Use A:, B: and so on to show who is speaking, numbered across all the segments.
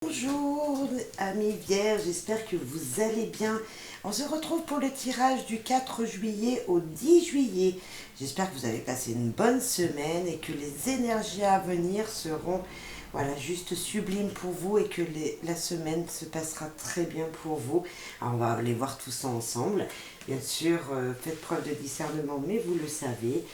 A: Bonjour amis vierges, j'espère que vous allez bien. On se retrouve pour le tirage du 4 juillet au 10 juillet. J'espère que vous avez passé une bonne semaine et que les énergies à venir seront juste sublimes pour vous et que la semaine se passera très bien pour vous. Alors on va aller voir tout ça ensemble. Bien sûr, faites preuve de discernement, mais vous le savez.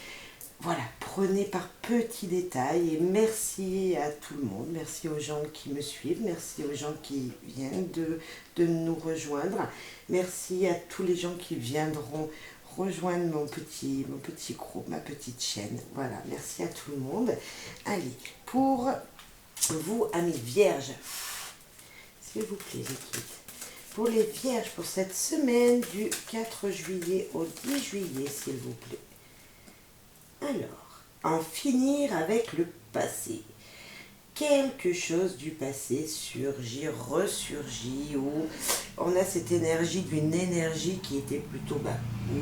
A: Voilà, prenez par petits détails et merci à tout le monde, merci aux gens qui me suivent, merci aux gens qui viennent de nous rejoindre, merci à tous les gens qui viendront rejoindre mon petit groupe, ma petite chaîne. Voilà, merci à tout le monde. Allez, pour vous, amis vierges, s'il vous plaît, l'équipe, pour les vierges, pour cette semaine du 4 juillet au 10 juillet, s'il vous plaît. Alors, en finir avec le passé. Quelque chose du passé surgit, ressurgit, ou on a cette énergie d'une énergie qui était plutôt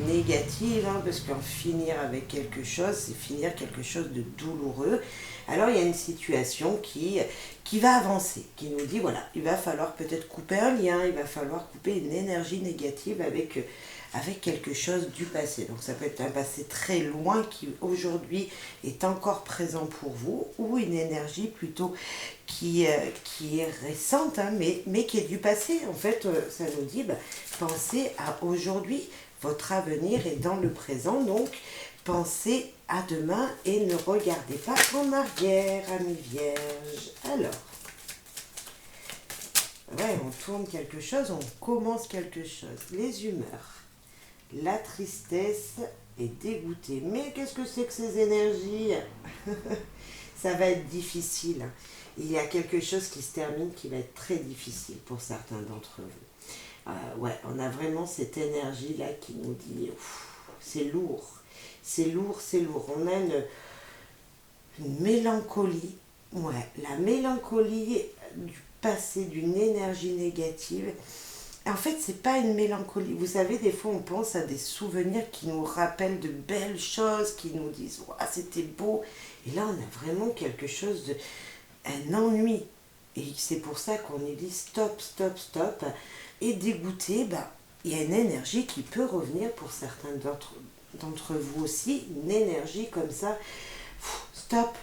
A: négative, parce qu'en finir avec quelque chose, c'est finir quelque chose de douloureux. Alors il y a une situation qui va avancer, qui nous dit, voilà, il va falloir peut-être couper un lien, il va falloir couper une énergie négative avec quelque chose du passé. Donc ça peut être un passé très loin qui aujourd'hui est encore présent pour vous, ou une énergie plutôt qui est récente, mais qui est du passé. En fait, ça nous dit, pensez à aujourd'hui, votre avenir est dans le présent, donc pensez à demain et ne regardez pas en arrière, amis vierges. Alors, on tourne quelque chose, on commence quelque chose. Les humeurs. La tristesse est dégoûtée. Mais qu'est-ce que c'est que ces énergies? Ça va être difficile. Il y a quelque chose qui se termine qui va être très difficile pour certains d'entre vous. On a vraiment cette énergie-là qui nous dit, c'est lourd. C'est lourd, c'est lourd. On a une mélancolie. La mélancolie du passé, d'une énergie négative. En fait, c'est pas une mélancolie. Vous savez, des fois, on pense à des souvenirs qui nous rappellent de belles choses, qui nous disent « c'était beau ». Et là, on a vraiment quelque chose un ennui. Et c'est pour ça qu'on dit « stop, stop, stop ». Et dégoûté, il y a une énergie qui peut revenir pour certains d'entre vous aussi. Une énergie comme ça. Stop,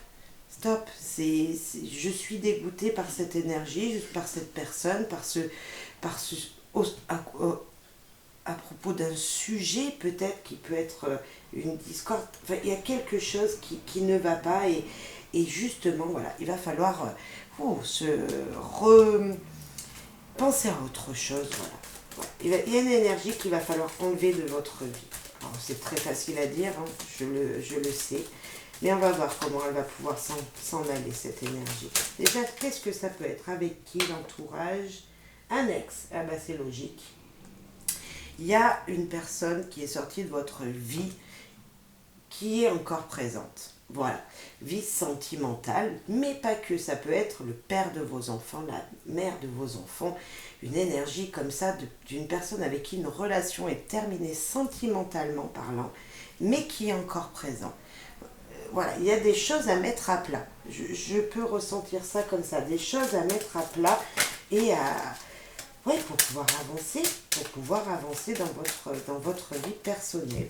A: stop. Je suis dégoûté par cette énergie, par cette personne, par ce à propos d'un sujet peut-être qui peut être une discorde. Enfin, il y a quelque chose qui ne va pas et justement, il va falloir penser à autre chose. Il y a une énergie qu'il va falloir enlever de votre vie. Alors, c'est très facile à dire, je le sais, mais on va voir comment elle va pouvoir s'en aller, cette énergie. Déjà, qu'est-ce que ça peut être? Avec qui? L'entourage? Un ex, c'est logique. Il y a une personne qui est sortie de votre vie qui est encore présente. Voilà, vie sentimentale, mais pas que. Ça peut être le père de vos enfants, la mère de vos enfants, une énergie comme ça d'une personne avec qui une relation est terminée sentimentalement parlant, mais qui est encore présent. Il y a des choses à mettre à plat. Je peux ressentir ça comme ça, des choses à mettre à plat et pour pouvoir avancer dans votre vie personnelle.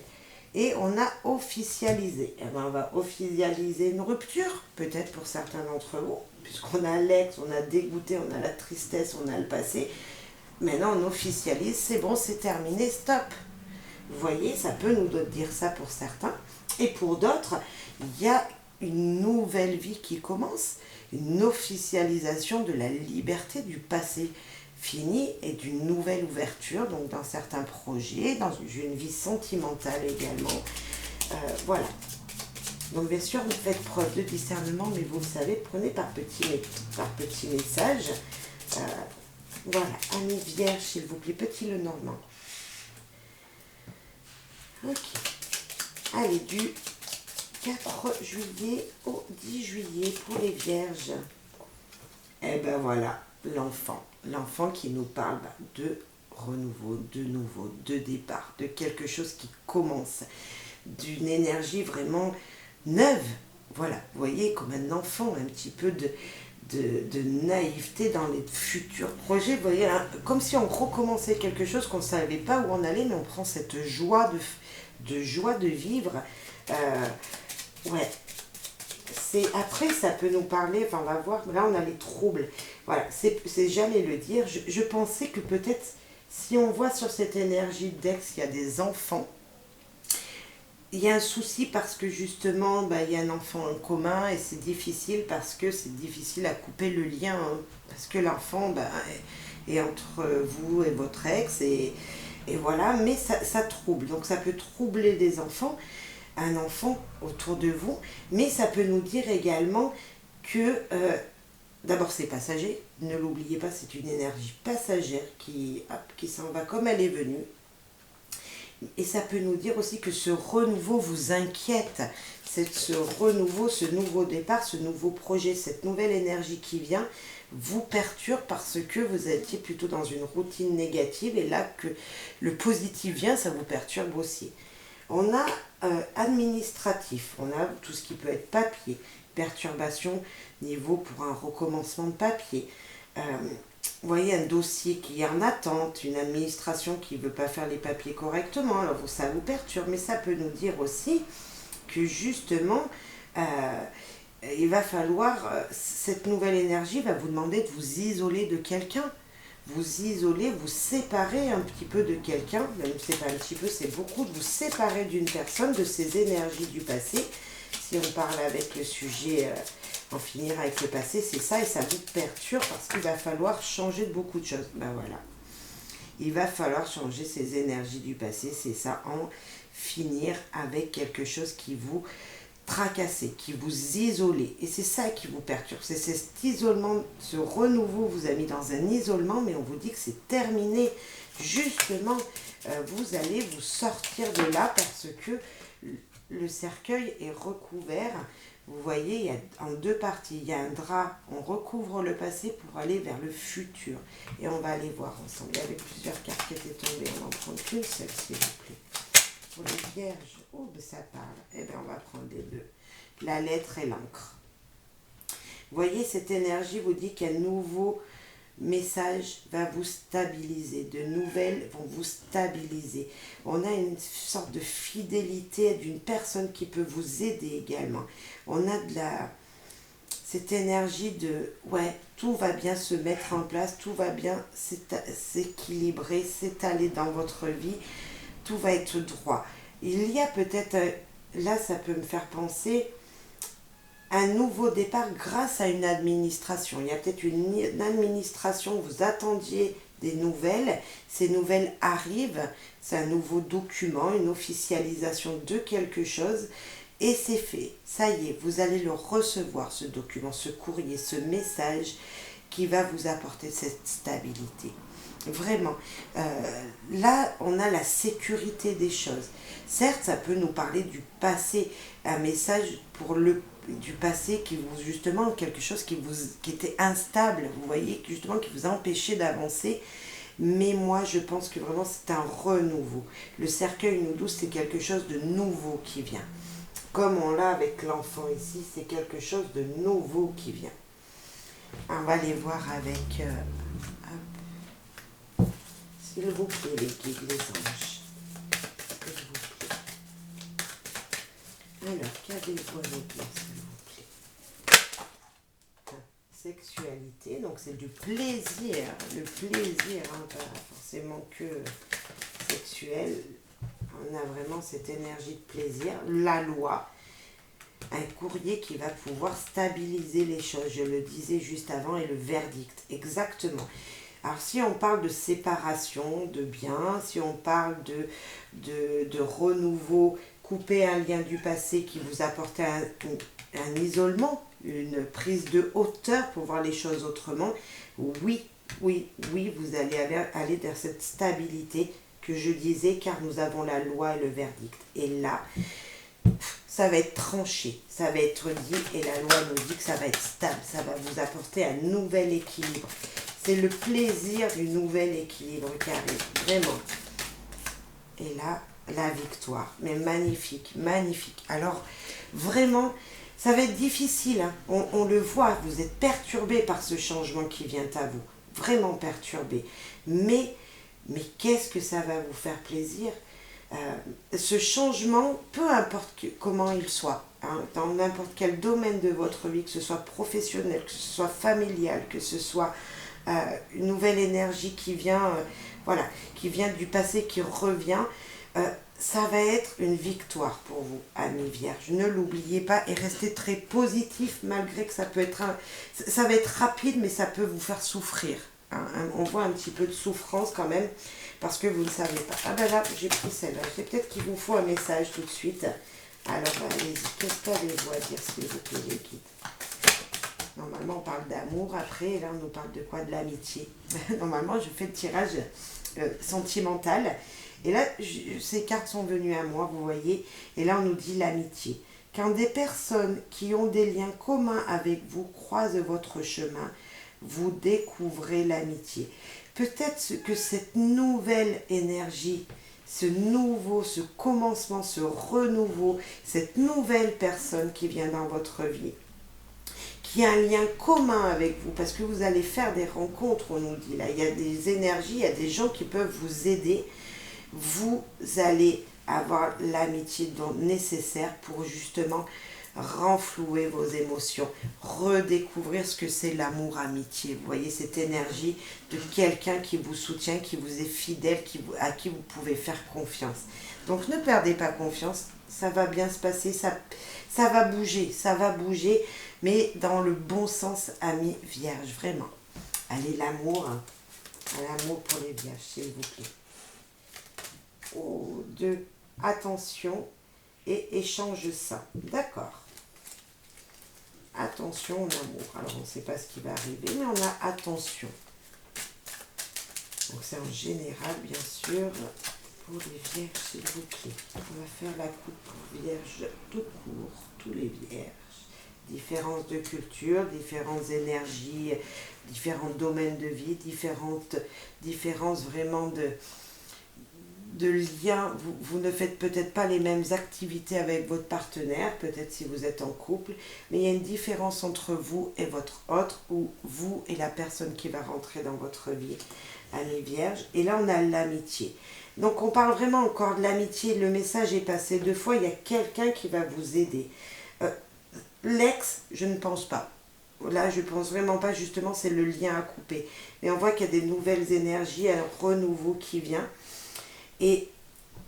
A: Et on a officialisé. On va officialiser une rupture, peut-être pour certains d'entre vous, puisqu'on a l'ex, on a dégoûté, on a la tristesse, on a le passé. Maintenant, on officialise, c'est bon, c'est terminé, stop. Vous voyez, ça peut nous dire ça pour certains. Et pour d'autres, il y a une nouvelle vie qui commence, une officialisation de la liberté du passé fini et d'une nouvelle ouverture, donc dans certains projets, dans une vie sentimentale également. Donc bien sûr, vous faites preuve de discernement, mais vous le savez, prenez par petits messages. Amis vierges, s'il vous plaît, petit Lenormand. Ok. Allez, du 4 juillet au 10 juillet pour les vierges. L'enfant qui nous parle de renouveau, de nouveau, de départ, de quelque chose qui commence, d'une énergie vraiment neuve. Vous voyez, comme un enfant, un petit peu de naïveté dans les futurs projets. Vous voyez, hein, comme si on recommençait quelque chose qu'on ne savait pas où on allait, mais on prend cette joie de vivre. Ouais. Après, ça peut nous parler, enfin on va voir, là on a les troubles. Voilà, j'allais le dire, je pensais que peut-être, si on voit sur cette énergie d'ex qu'il y a des enfants, il y a un souci parce que justement, bah, il y a un enfant en commun et c'est difficile parce que c'est difficile à couper le lien, hein, parce que l'enfant bah, est entre vous et votre ex et voilà, mais ça trouble. Donc ça peut troubler des enfants, un enfant autour de vous, mais ça peut nous dire également que d'abord c'est passager, ne l'oubliez pas, c'est une énergie passagère qui s'en va comme elle est venue. Et ça peut nous dire aussi que ce renouveau vous inquiète, ce renouveau, ce nouveau départ, ce nouveau projet, cette nouvelle énergie qui vient, vous perturbe parce que vous étiez plutôt dans une routine négative et là que le positif vient, ça vous perturbe aussi. On a administratif, on a tout ce qui peut être papier, perturbation niveau pour un recommencement de papier. Vous voyez un dossier qui est en attente, une administration qui ne veut pas faire les papiers correctement, alors ça vous perturbe, mais ça peut nous dire aussi que justement, il va falloir, cette nouvelle énergie va vous demander de vous isoler de quelqu'un, vous isoler, vous séparer un petit peu de quelqu'un, même si c'est pas un petit peu, c'est beaucoup, de vous séparer d'une personne, de ses énergies du passé. Si on parle avec le sujet, en finir avec le passé, c'est ça, et ça vous perturbe parce qu'il va falloir changer de beaucoup de choses. Ben voilà, il va falloir changer ces énergies du passé, c'est ça, en finir avec quelque chose qui vous tracasse, qui vous isole, et c'est ça qui vous perturbe, c'est cet isolement, ce renouveau vous a mis dans un isolement, mais on vous dit que c'est terminé, justement, vous allez vous sortir de là parce que le cercueil est recouvert. Vous voyez, il y a en deux parties, il y a un drap, on recouvre le passé pour aller vers le futur. Et on va aller voir ensemble. Il y avait plusieurs cartes qui étaient tombées, on va en prendre qu'une seule s'il vous plaît. Pour les vierges, oh ben ça parle, eh bien on va prendre les deux. La lettre et l'encre. Vous voyez, cette énergie vous dit qu'un nouveau message va vous stabiliser, de nouvelles vont vous stabiliser. On a une sorte de fidélité d'une personne qui peut vous aider également. On a cette énergie de ouais, tout va bien se mettre en place, tout va bien s'équilibrer, s'étaler dans votre vie, tout va être droit. Il y a peut-être, là ça peut me faire penser, un nouveau départ grâce à une administration. Il y a peut-être une administration, vous attendiez des nouvelles, ces nouvelles arrivent, c'est un nouveau document, une officialisation de quelque chose, et c'est fait. Ça y est, vous allez le recevoir, ce document, ce courrier, ce message qui va vous apporter cette stabilité. Vraiment, là on a la sécurité des choses. Certes, ça peut nous parler du passé, un message du passé qui vous, justement, quelque chose qui était instable, vous voyez, justement, qui vous a empêché d'avancer. Mais moi, je pense que vraiment, c'est un renouveau. Le cercueil nous dit, c'est quelque chose de nouveau qui vient. Comme on l'a avec l'enfant ici, c'est quelque chose de nouveau qui vient. On va aller voir avec... s'il vous plaît, les guides, les anges. S'il vous plaît. Alors, qu'avez-vous à nous dire, s'il vous plaît? Sexualité, donc c'est du plaisir. Le plaisir, hein, pas forcément que sexuel. On a vraiment cette énergie de plaisir. La loi. Un courrier qui va pouvoir stabiliser les choses. Je le disais juste avant, et le verdict. Exactement. Alors, si on parle de séparation de biens, si on parle de renouveau, couper un lien du passé qui vous apportait un isolement, une prise de hauteur pour voir les choses autrement, oui, vous allez aller vers cette stabilité que je disais, car nous avons la loi et le verdict. Et là, ça va être tranché, ça va être dit, et la loi nous dit que ça va être stable, ça va vous apporter un nouvel équilibre. C'est le plaisir du nouvel équilibre qui arrive, vraiment. Et là, la victoire, mais magnifique, magnifique. Alors, vraiment, Ça va être difficile, hein. On le voit, vous êtes perturbé par ce changement qui vient à vous. Vraiment perturbé. Mais qu'est-ce que ça va vous faire plaisir? Ce changement, peu importe comment il soit, hein, dans n'importe quel domaine de votre vie, que ce soit professionnel, que ce soit familial, que ce soit une nouvelle énergie qui vient, voilà, qui vient du passé, qui revient, ça va être une victoire pour vous, amis vierges. Ne l'oubliez pas et restez très positif malgré que ça peut être ça va être rapide, mais ça peut vous faire souffrir. Hein. On voit un petit peu de souffrance quand même parce que vous ne savez pas. Ah ben là, j'ai pris celle-là. C'est peut-être qu'il vous faut un message tout de suite. Alors allez-y, qu'est-ce qu'avez-vous à dire s'il vous plaît, les guides? Normalement, on parle d'amour après, et là, on nous parle de quoi? De l'amitié. Normalement, je fais le tirage sentimental. Et là, ces cartes sont venues à moi, vous voyez. Et là, on nous dit l'amitié. Quand des personnes qui ont des liens communs avec vous croisent votre chemin, vous découvrez l'amitié. Peut-être que cette nouvelle énergie, ce commencement, ce renouveau, cette nouvelle personne qui vient dans votre vie, qui a un lien commun avec vous, parce que vous allez faire des rencontres, on nous dit là, il y a des énergies, il y a des gens qui peuvent vous aider, vous allez avoir l'amitié nécessaire pour justement renflouer vos émotions, redécouvrir ce que c'est l'amour-amitié. Vous voyez cette énergie de quelqu'un qui vous soutient, qui vous est fidèle, à qui vous pouvez faire confiance. Donc ne perdez pas confiance, ça va bien se passer, ça va bouger, mais dans le bon sens, amis vierges, vraiment. Allez, l'amour, hein. L'amour pour les vierges, s'il vous plaît. Oh, attention et échange ça. D'accord. Attention au amour. Alors, on ne sait pas ce qui va arriver, mais on a attention. Donc, c'est en général, bien sûr, pour les vierges, s'il vous plaît. On va faire la coupe pour vierges tout court, tous les vierges. Différences de culture, différentes énergies, différents domaines de vie, différences vraiment de liens. Vous ne faites peut-être pas les mêmes activités avec votre partenaire, peut-être si vous êtes en couple, mais il y a une différence entre vous et votre autre, ou vous et la personne qui va rentrer dans votre vie, amis vierges. Et là, on a l'amitié. Donc, on parle vraiment encore de l'amitié. Le message est passé 2 fois. Il y a quelqu'un qui va vous aider. L'ex, je ne pense pas. Là, je ne pense vraiment pas. Justement, c'est le lien à couper. Mais on voit qu'il y a des nouvelles énergies, un renouveau qui vient. Et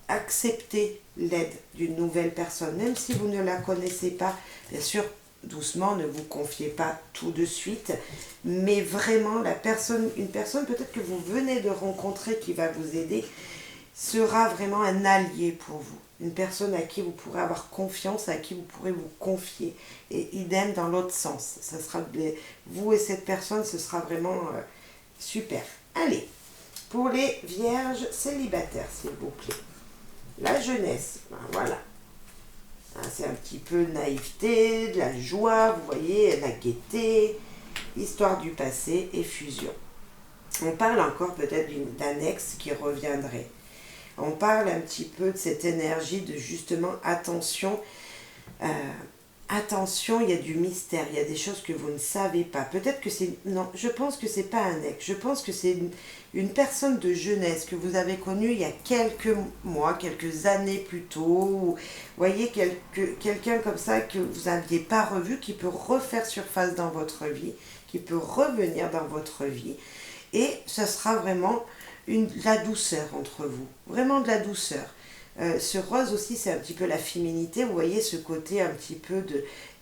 A: acceptez l'aide d'une nouvelle personne, même si vous ne la connaissez pas. Bien sûr, doucement, ne vous confiez pas tout de suite, mais vraiment, une personne peut-être que vous venez de rencontrer qui va vous aider, sera vraiment un allié pour vous. Une personne à qui vous pourrez avoir confiance, à qui vous pourrez vous confier. Et idem dans l'autre sens. Ça sera vous et cette personne, ce sera vraiment super. Allez. Pour les vierges célibataires, s'il vous plaît. La jeunesse, ben voilà. C'est un petit peu de naïveté, de la joie, vous voyez, la gaieté, histoire du passé et fusion. On parle encore peut-être d'un ex qui reviendrait. On parle un petit peu de cette énergie de justement attention. Attention, il y a du mystère, il y a des choses que vous ne savez pas. Peut-être que c'est... Non, je pense que c'est pas un ex. Je pense que c'est une personne de jeunesse que vous avez connue il y a quelques mois, quelques années plus tôt. Vous voyez, quelqu'un comme ça que vous n'aviez pas revu, qui peut refaire surface dans votre vie, qui peut revenir dans votre vie. Et ça sera vraiment de la douceur entre vous. Vraiment de la douceur. Ce rose aussi, c'est un petit peu la féminité, vous voyez, ce côté un petit peu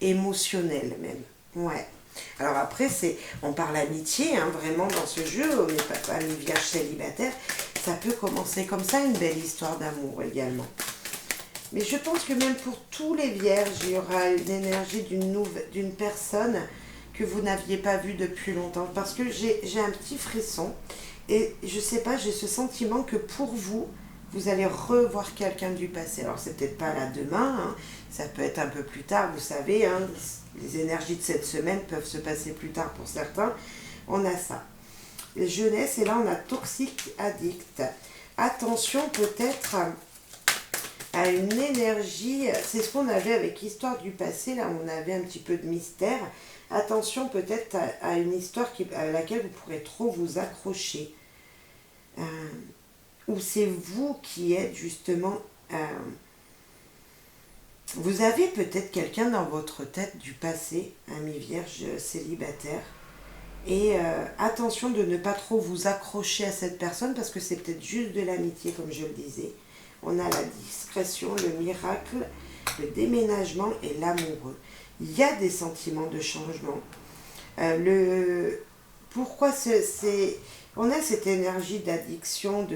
A: émotionnel même. Ouais. Alors après, on parle amitié, hein, vraiment dans ce jeu, on n'est pas une vierge célibataire, ça peut commencer comme ça, une belle histoire d'amour également. Mais je pense que même pour tous les vierges, il y aura une énergie d'une personne que vous n'aviez pas vue depuis longtemps, parce que j'ai un petit frisson, et je sais pas, j'ai ce sentiment que pour vous, vous allez revoir quelqu'un du passé. Alors, c'est peut-être pas là demain, hein. Ça peut être un peu plus tard, vous savez, hein, les énergies de cette semaine peuvent se passer plus tard pour certains. On a ça. Les jeunesse, et là, on a toxique addict. Attention, peut-être à une énergie, c'est ce qu'on avait avec Histoire du passé, là on avait un petit peu de mystère. Attention peut-être à une histoire à laquelle vous pourrez trop vous accrocher. Ou c'est vous qui êtes justement... vous avez peut-être quelqu'un dans votre tête du passé, ami vierge célibataire. Et attention de ne pas trop vous accrocher à cette personne parce que c'est peut-être juste de l'amitié comme je le disais. On a la discrétion, le miracle, le déménagement et l'amoureux. Il y a des sentiments de changement. Pourquoi on a cette énergie d'addiction,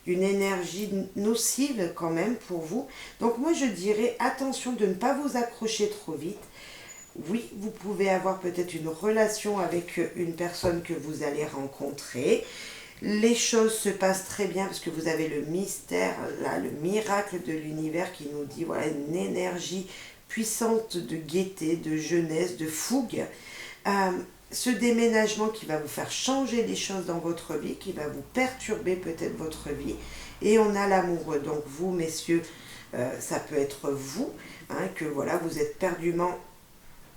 A: d'une énergie nocive quand même pour vous. Donc moi je dirais attention de ne pas vous accrocher trop vite. Oui, vous pouvez avoir peut-être une relation avec une personne que vous allez rencontrer. Les choses se passent très bien parce que vous avez le mystère, là, le miracle de l'univers qui nous dit voilà une énergie puissante de gaieté, de jeunesse, de fougue. Ce déménagement qui va vous faire changer les choses dans votre vie, qui va vous perturber peut-être votre vie. Et on a l'amoureux. Donc vous, messieurs, ça peut être vous, que voilà, vous êtes perdument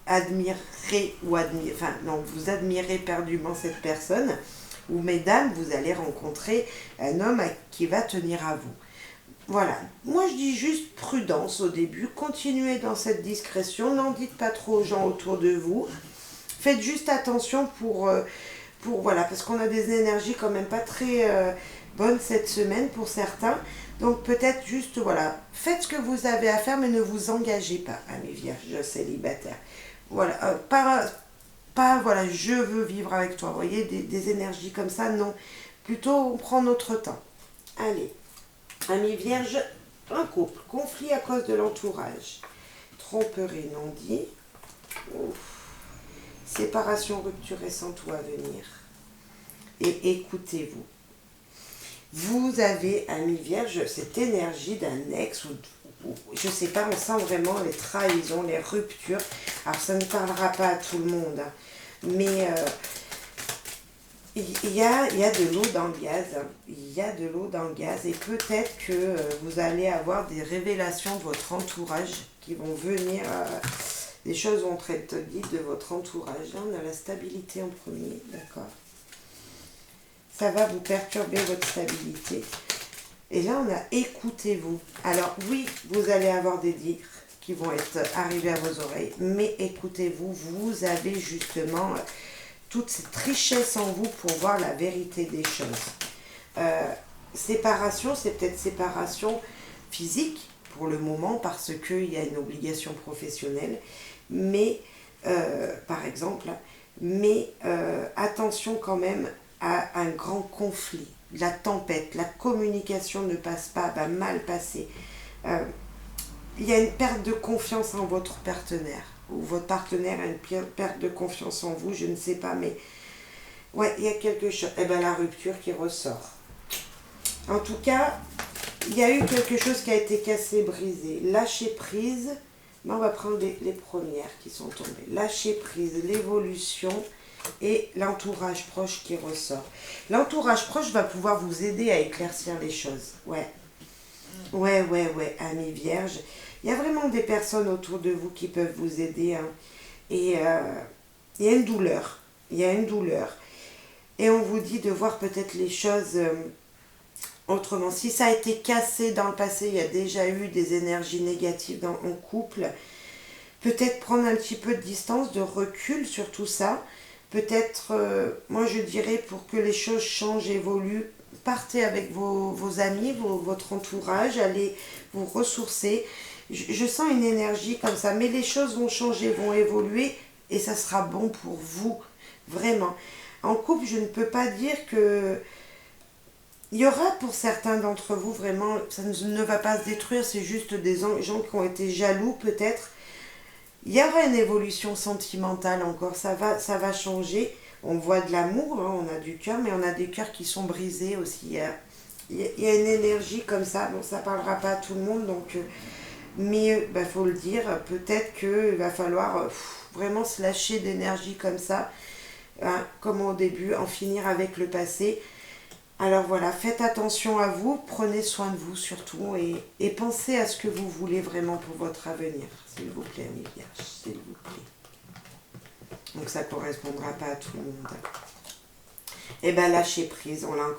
A: admiré ou enfin non, vous admirez perdument cette personne. Ou mesdames, vous allez rencontrer un homme qui va tenir à vous. Voilà, moi je dis juste prudence au début, continuez dans cette discrétion, n'en dites pas trop aux gens autour de vous. Faites juste attention pour voilà, parce qu'on a des énergies quand même pas très bonnes cette semaine pour certains. Donc peut-être juste, voilà, faites ce que vous avez à faire, mais ne vous engagez pas, amis vierges célibataires. Voilà, pas voilà, je veux vivre avec toi, vous voyez, des énergies comme ça, non. Plutôt, on prend notre temps. Allez, amis vierges, un couple, conflit à cause de l'entourage. Tromperie non dit. Ouf. Séparation, rupture récente ou à venir. Et écoutez-vous. Vous avez, amis vierges, cette énergie d'un ex ou je sais pas, on sent vraiment les trahisons, les ruptures. Alors ça ne parlera pas à tout le monde, hein, mais il y a de l'eau dans le gaz. Il y a de l'eau dans le gaz et peut-être que vous allez avoir des révélations de votre entourage qui vont venir. Des choses vont être dites de votre entourage. Là, on a la stabilité en premier, d'accord. Ça va vous perturber votre stabilité. Et là, on a écoutez-vous. Alors oui, vous allez avoir des dires qui vont être arrivés à vos oreilles, mais écoutez-vous, vous avez justement toute cette richesse en vous pour voir la vérité des choses. Séparation, c'est peut-être séparation physique pour le moment parce qu'il y a une obligation professionnelle, mais par exemple, mais attention quand même à un grand conflit. La tempête, la communication ne passe pas, va mal passer. Il y a une perte de confiance en votre partenaire, ou votre partenaire a une perte de confiance en vous, je ne sais pas, mais ouais, il y a quelque chose. Eh bien, la rupture qui ressort. En tout cas, il y a eu quelque chose qui a été cassé, brisé. Lâcher prise, mais on va prendre les premières qui sont tombées. Lâcher prise, l'évolution et l'entourage proche qui ressort. L'entourage proche va pouvoir vous aider à éclaircir les choses. Ouais, amis vierges. Il y a vraiment des personnes autour de vous qui peuvent vous aider. Hein. Et il y a une douleur. Il y a une douleur. Et on vous dit de voir peut-être les choses autrement. Si ça a été cassé dans le passé, il y a déjà eu des énergies négatives en couple. Peut-être prendre un petit peu de distance, de recul sur tout ça. Peut-être, moi je dirais, pour que les choses changent, évoluent, partez avec vos amis, votre entourage, allez vous ressourcer. Je sens une énergie comme ça, mais les choses vont changer, vont évoluer et ça sera bon pour vous, vraiment. En couple, je ne peux pas dire que... Il y aura pour certains d'entre vous, vraiment, ça ne va pas se détruire, c'est juste des gens qui ont été jaloux peut-être. Il y aura une évolution sentimentale encore, ça va changer. On voit de l'amour, hein, on a du cœur, mais on a des cœurs qui sont brisés aussi. Il y a une énergie comme ça, bon ça ne parlera pas à tout le monde, donc, mais il faut le dire, peut-être qu'il va falloir vraiment se lâcher d'énergie comme ça, hein, comme au début, en finir avec le passé. Alors voilà, faites attention à vous, prenez soin de vous surtout et pensez à ce que vous voulez vraiment pour votre avenir, s'il vous plaît, mes vierges, s'il vous plaît. Donc ça ne correspondra pas à tout le monde. Et bien lâchez prise, on l'a